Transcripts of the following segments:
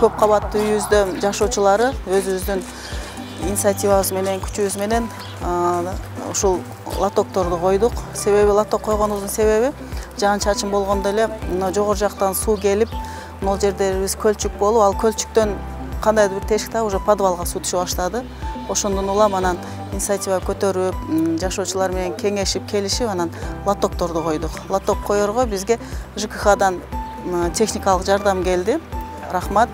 көп кабаттуу үйүбүздө жашоочулары өзүбүздүн инициативабыз менен, күчүбүз менен ушул лотокторду койдук. Себеби лоток койгонубуздун себеби жаан-чачын болгондо эле жогору жактан суу келип, могул жердерибиз көлчүк болуп, ал көлчүктөн кандайдыр бир тешикте уже подвалга суу түшө баштады. Ошондон улам анан инициатива көтөрүп, жашоочулар менен кеңешип, келишип, анан лотокторду койдук. Лоток коерго бизге ЖКХдан техникалык жардам келди. Рахмат,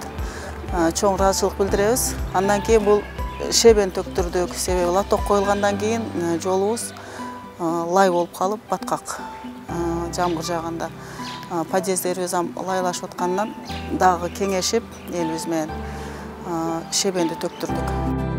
чоң ыраазычылык билдиребиз. Андан кийин бул шебен төктүрдүк. Себеби лоток коюлгандан кийин жолубуз лай болуп калып, баткак. Жамгыр жааганда подъездерибиз лайлашып аткандан дагы кеңешип, элибиз менен шебенди төктүрдүк.